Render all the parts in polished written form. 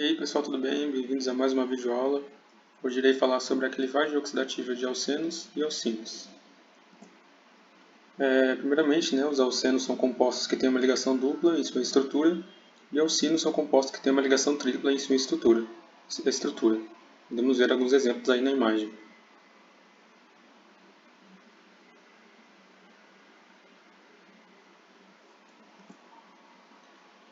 E aí pessoal, tudo bem? Bem-vindos a mais uma videoaula. Hoje irei falar sobre a clivagem oxidativa de alcenos e alcinos. Primeiramente, os alcenos são compostos que têm uma ligação dupla em sua estrutura, e alcinos são compostos que têm uma ligação tripla em sua estrutura. Podemos ver alguns exemplos aí na imagem.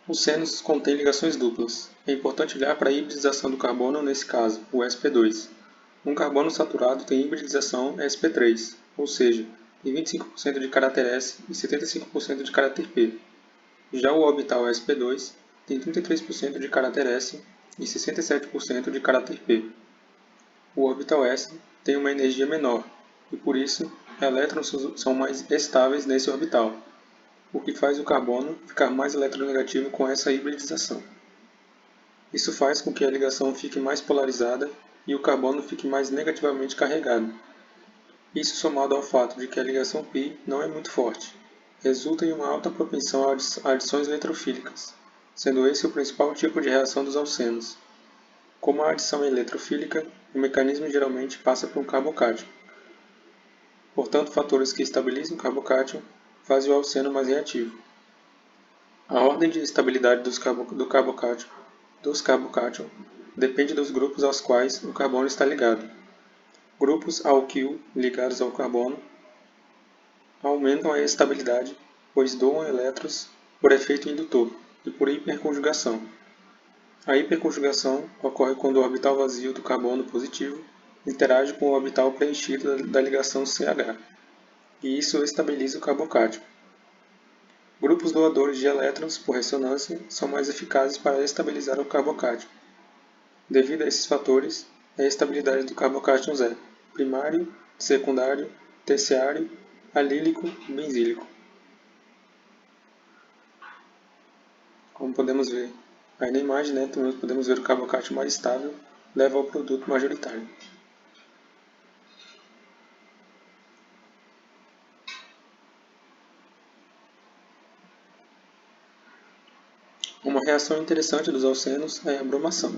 Os cenos contêm ligações duplas. É importante olhar para a hibridização do carbono nesse caso, o sp2. Um carbono saturado tem hibridização sp3, ou seja, tem 25% de caráter S e 75% de caráter P. Já o orbital sp2 tem 33% de caráter S e 67% de caráter P. O orbital S tem uma energia menor e, por isso, elétrons são mais estáveis nesse orbital, o que faz o carbono ficar mais eletronegativo com essa hibridização. Isso faz com que a ligação fique mais polarizada e o carbono fique mais negativamente carregado. Isso, somado ao fato de que a ligação π não é muito forte, resulta em uma alta propensão a adições eletrofílicas, sendo esse o principal tipo de reação dos alcenos. Como a adição é eletrofílica, o mecanismo geralmente passa por um carbocátion. Portanto, fatores que estabilizam o carbocátion fazem o alceno mais reativo. A ordem de estabilidade dos carbocátion depende dos grupos aos quais o carbono está ligado. Grupos alquil ligados ao carbono aumentam a estabilidade, pois doam elétrons por efeito indutor e por hiperconjugação. A hiperconjugação ocorre quando o orbital vazio do carbono positivo interage com o orbital preenchido da ligação CH, e isso estabiliza o carbocátion. Grupos doadores de elétrons por ressonância são mais eficazes para estabilizar o carbocátion. Devido a esses fatores, a estabilidade do carbocátion é primário, secundário, terciário, alílico e benzílico. Como podemos ver aí na imagem, podemos ver o carbocátion mais estável leva ao produto majoritário. Uma reação interessante dos alcenos é a bromação.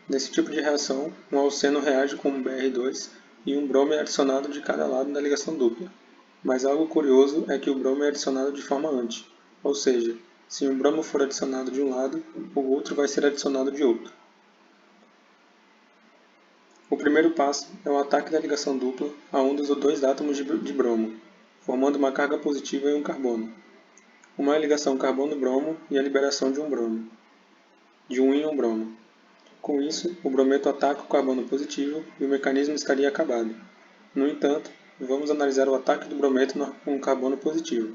Nesse tipo de reação, um alceno reage com um Br2 e um bromo é adicionado de cada lado da ligação dupla. Mas algo curioso é que o bromo é adicionado de forma anti, ou seja, se um bromo for adicionado de um lado, o outro vai ser adicionado de outro. O primeiro passo é o ataque da ligação dupla a um dos dois átomos de bromo, formando uma carga positiva e um carbono. Uma ligação carbono-bromo e a liberação de um íon bromo. Com isso, o brometo ataca o carbono positivo e o mecanismo estaria acabado. No entanto, vamos analisar o ataque do brometo com o carbono positivo.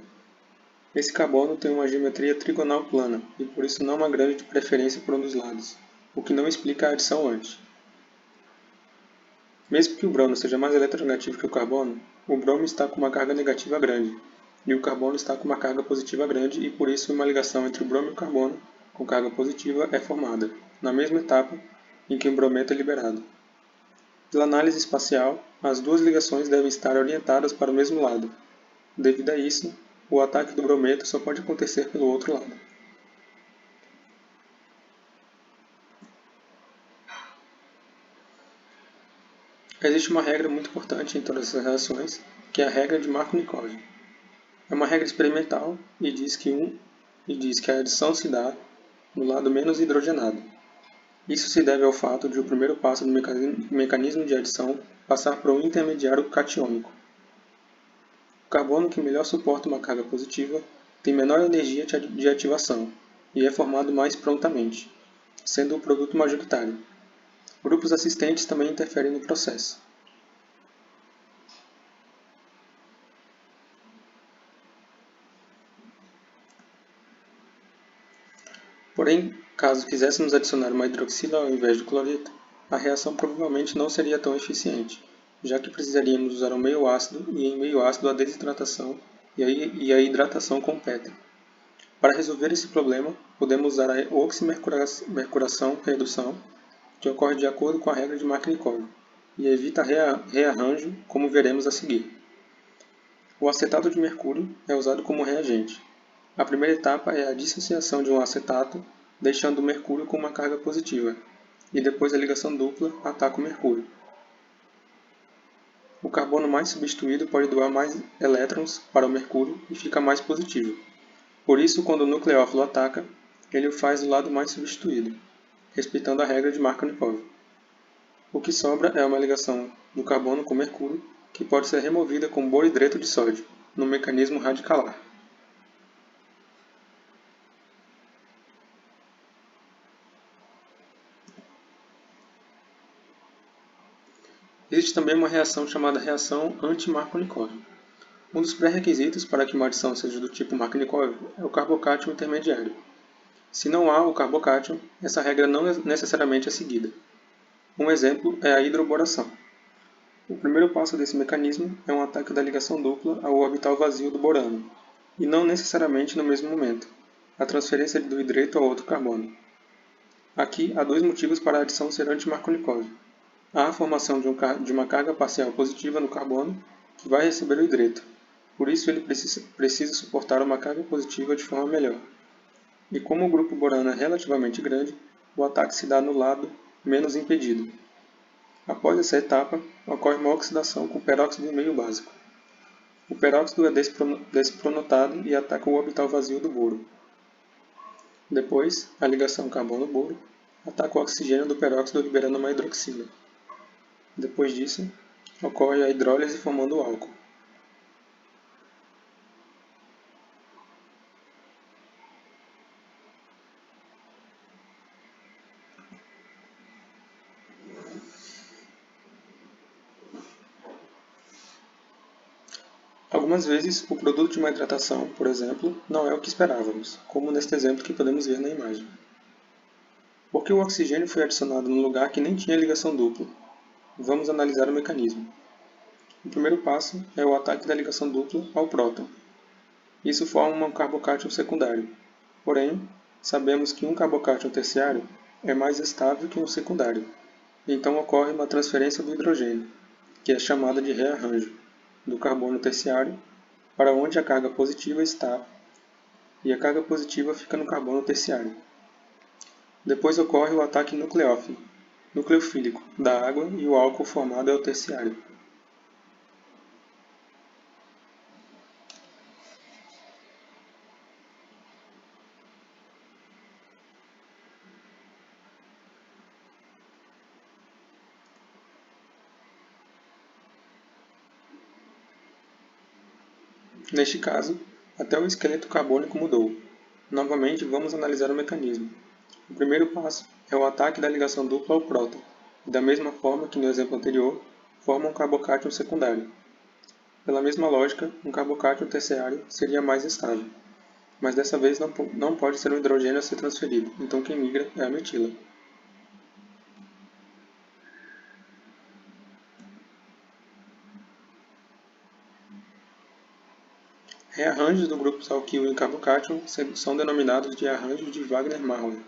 Esse carbono tem uma geometria trigonal plana e por isso não há uma grande preferência por um dos lados, o que não explica a adição anti. Mesmo que o bromo seja mais eletronegativo que o carbono bromo está com uma carga negativa grande, e o carbono está com uma carga positiva grande e por isso uma ligação entre o bromo e o carbono com carga positiva é formada, na mesma etapa em que o brometo é liberado. Pela análise espacial, as duas ligações devem estar orientadas para o mesmo lado. Devido a isso, o ataque do brometo só pode acontecer pelo outro lado. Existe uma regra muito importante em todas essas reações, que é a regra de Markovnikov. É uma regra experimental e diz que a adição se dá no lado menos hidrogenado. Isso se deve ao fato de o primeiro passo do mecanismo de adição passar por um intermediário catiônico. O carbono que melhor suporta uma carga positiva tem menor energia de ativação e é formado mais prontamente, sendo o produto majoritário. Grupos assistentes também interferem no processo. Porém, caso quiséssemos adicionar uma hidroxila ao invés do cloreto, a reação provavelmente não seria tão eficiente, já que precisaríamos usar um meio ácido e em meio ácido a desidratação e a hidratação com Petri. Para resolver esse problema, podemos usar a oximercuração-redução, que ocorre de acordo com a regra de Markovnikov, e evita rearranjo, como veremos a seguir. O acetato de mercúrio é usado como reagente. A primeira etapa é a dissociação de um acetato, deixando o mercúrio com uma carga positiva, e depois a ligação dupla ataca o mercúrio. O carbono mais substituído pode doar mais elétrons para o mercúrio e fica mais positivo. Por isso, quando o nucleófilo ataca, ele o faz do lado mais substituído, respeitando a regra de Markovnikov. O que sobra é uma ligação do carbono com mercúrio, que pode ser removida com boridreto de sódio, no mecanismo radicalar. Existe também uma reação chamada reação anti-Markovnikov. Um dos pré-requisitos para que uma adição seja do tipo Markovnikov é o carbocátion intermediário. Se não há o carbocátion, essa regra não necessariamente é seguida. Um exemplo é a hidroboração. O primeiro passo desse mecanismo é um ataque da ligação dupla ao orbital vazio do borano, e não necessariamente no mesmo momento, a transferência do hidreto a outro carbono. Aqui há dois motivos para a adição ser anti-Markovnikov. Há a formação de uma carga parcial positiva no carbono que vai receber o hidreto, por isso ele precisa suportar uma carga positiva de forma melhor. E como o grupo borano é relativamente grande, o ataque se dá no lado menos impedido. Após essa etapa, ocorre uma oxidação com peróxido meio básico. O peróxido é despronotado e ataca o orbital vazio do boro. Depois, a ligação carbono-boro ataca o oxigênio do peróxido liberando uma hidroxila. Depois disso, ocorre a hidrólise formando o álcool. Algumas vezes, o produto de uma hidratação, por exemplo, não é o que esperávamos, como neste exemplo que podemos ver na imagem. Por que o oxigênio foi adicionado num lugar que nem tinha ligação dupla? Vamos analisar o mecanismo. O primeiro passo é o ataque da ligação dupla ao próton. Isso forma um carbocátion secundário. Porém, sabemos que um carbocátion terciário é mais estável que um secundário. Então ocorre uma transferência do hidrogênio, que é chamada de rearranjo, do carbono terciário para onde a carga positiva está, e a carga positiva fica no carbono terciário. Depois ocorre o ataque nucleofílico, da água e o álcool formado é o terciário. Neste caso, até o esqueleto carbônico mudou. Novamente, vamos analisar o mecanismo. O primeiro passo é o ataque da ligação dupla ao próton, e da mesma forma que no exemplo anterior, forma um carbocátion secundário. Pela mesma lógica, um carbocátion terciário seria mais estável, mas dessa vez não pode ser um hidrogênio a ser transferido, então quem migra é a metila. Rearranjos do grupo alquilo em carbocátion são denominados de arranjos de Wagner-Mahler.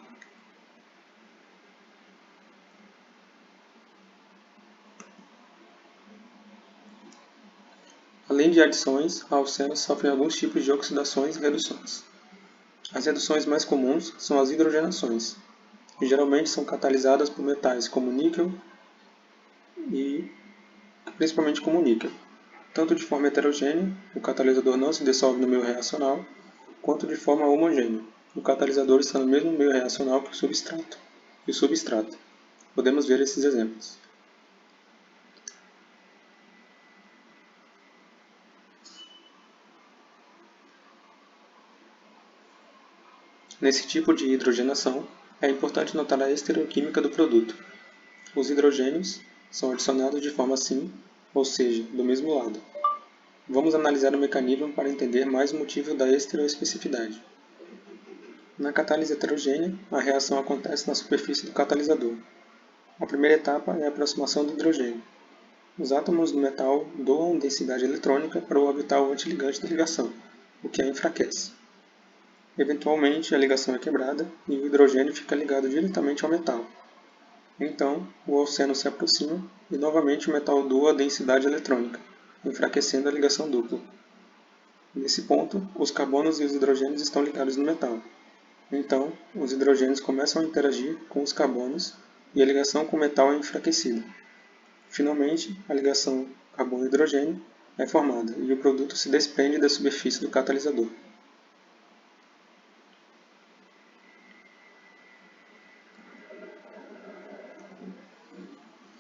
Além de adições, a alcenos sofrem alguns tipos de oxidações e reduções. As reduções mais comuns são as hidrogenações, que geralmente são catalisadas por metais como níquel e principalmente como níquel. Tanto de forma heterogênea, o catalisador não se dissolve no meio reacional, quanto de forma homogênea, o catalisador está no mesmo meio reacional que o substrato. Podemos ver esses exemplos. Nesse tipo de hidrogenação, é importante notar a estereoquímica do produto. Os hidrogênios são adicionados de forma assim, ou seja, do mesmo lado. Vamos analisar o mecanismo para entender mais o motivo da estereoespecificidade. Na catálise heterogênea, a reação acontece na superfície do catalisador. A primeira etapa é a aproximação do hidrogênio. Os átomos do metal doam densidade eletrônica para o orbital antiligante da ligação, o que a enfraquece. Eventualmente, a ligação é quebrada e o hidrogênio fica ligado diretamente ao metal. Então, o alceno se aproxima e novamente o metal doa densidade eletrônica, enfraquecendo a ligação dupla. Nesse ponto, os carbonos e os hidrogênios estão ligados no metal. Então, os hidrogênios começam a interagir com os carbonos e a ligação com o metal é enfraquecida. Finalmente, a ligação carbono-hidrogênio é formada e o produto se desprende da superfície do catalisador.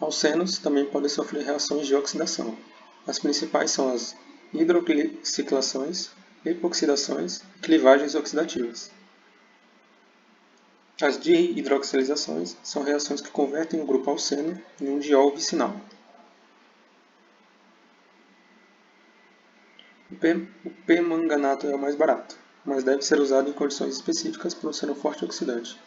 Alcenos também podem sofrer reações de oxidação. As principais são as hidroxiclações, epoxidações e clivagens oxidativas. As dihidroxilações são reações que convertem o grupo alceno em um diol vicinal. O permanganato é o mais barato, mas deve ser usado em condições específicas por ser um forte oxidante.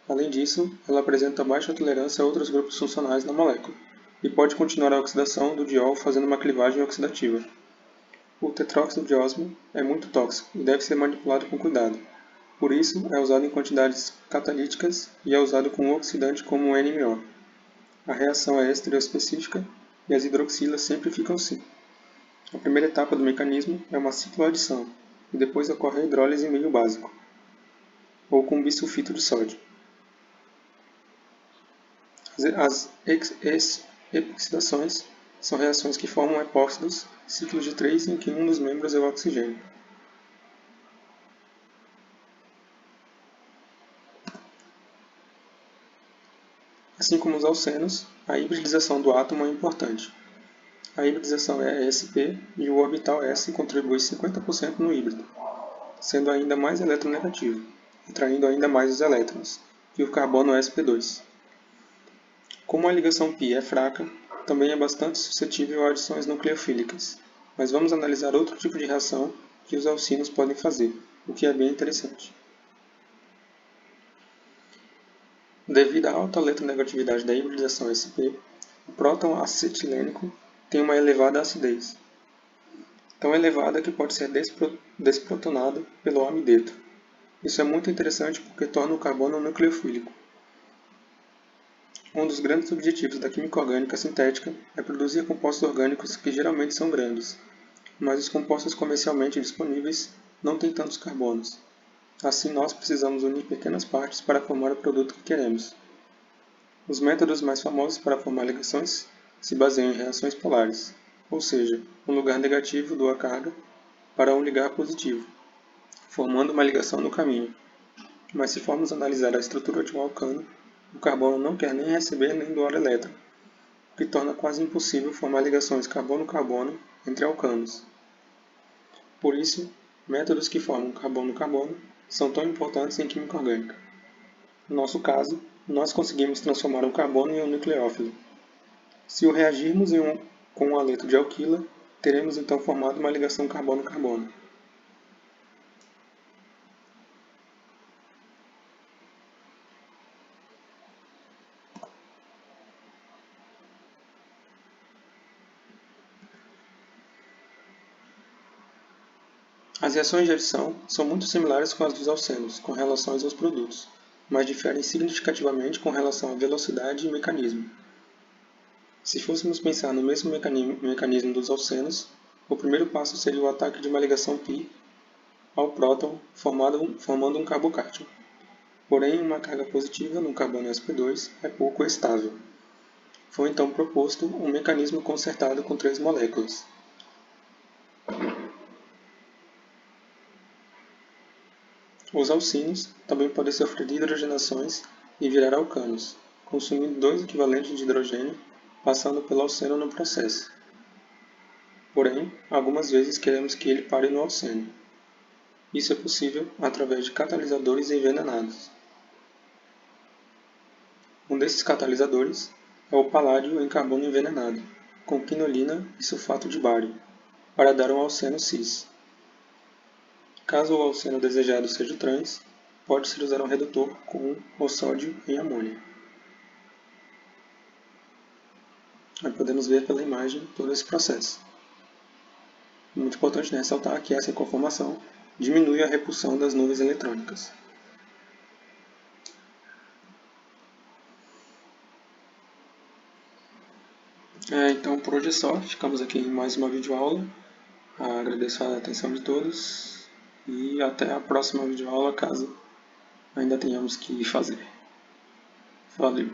Além disso, ela apresenta baixa tolerância a outros grupos funcionais na molécula, e pode continuar a oxidação do diol fazendo uma clivagem oxidativa. O tetróxido de ósmio é muito tóxico e deve ser manipulado com cuidado. Por isso, é usado em quantidades catalíticas e é usado com um oxidante como o NMO. A reação é estereoespecífica e as hidroxilas sempre ficam assim. A primeira etapa do mecanismo é uma cicloadição, e depois ocorre a hidrólise em meio básico, ou com bisulfito de sódio. As epoxidações são reações que formam epóxidos, ciclos de 3 em que um dos membros é o oxigênio. Assim como os alcenos, a hibridização do átomo é importante. A hibridização é sp e o orbital s contribui 50% no híbrido, sendo ainda mais eletronegativo, atraindo ainda mais os elétrons, que o carbono sp2. Como a ligação π é fraca, também é bastante suscetível a adições nucleofílicas, mas vamos analisar outro tipo de reação que os alcinos podem fazer, o que é bem interessante. Devido à alta eletronegatividade da hibridização sp, o próton acetilênico tem uma elevada acidez, tão elevada que pode ser desprotonado pelo amideto. Isso é muito interessante porque torna o carbono nucleofílico. Um dos grandes objetivos da química orgânica sintética é produzir compostos orgânicos que geralmente são grandes, mas os compostos comercialmente disponíveis não têm tantos carbonos. Assim, nós precisamos unir pequenas partes para formar o produto que queremos. Os métodos mais famosos para formar ligações se baseiam em reações polares, ou seja, um lugar negativo doa carga para um ligar positivo, formando uma ligação no caminho. Mas se formos analisar a estrutura de um alcano, o carbono não quer nem receber nem doar elétron, o que torna quase impossível formar ligações carbono-carbono entre alcanos. Por isso, métodos que formam carbono-carbono são tão importantes em química orgânica. No nosso caso, nós conseguimos transformar um carbono em um nucleófilo. Se o reagirmos com um haleto de alquila, teremos então formado uma ligação carbono-carbono. As reações de adição são muito similares com as dos alcenos, com relação aos produtos, mas diferem significativamente com relação à velocidade e mecanismo. Se fôssemos pensar no mesmo mecanismo dos alcenos, o primeiro passo seria o ataque de uma ligação π ao próton, formando um carbocátion. Porém, uma carga positiva no carbono sp2 é pouco estável. Foi então proposto um mecanismo concertado com 3 moléculas. Os alcinos também podem sofrer hidrogenações e virar alcanos, consumindo 2 equivalentes de hidrogênio, passando pelo alceno no processo. Porém, algumas vezes queremos que ele pare no alceno. Isso é possível através de catalisadores envenenados. Um desses catalisadores é o paládio em carbono envenenado, com quinolina e sulfato de bário, para dar um alceno cis. Caso o alceno desejado seja o trans, pode-se usar um redutor com o sódio em amônia. Aí podemos ver pela imagem todo esse processo. Muito importante ressaltar que essa conformação diminui a repulsão das nuvens eletrônicas. Então por hoje é só, ficamos aqui em mais uma videoaula. Agradeço a atenção de todos e até a próxima videoaula, caso ainda tenhamos que fazer. Valeu!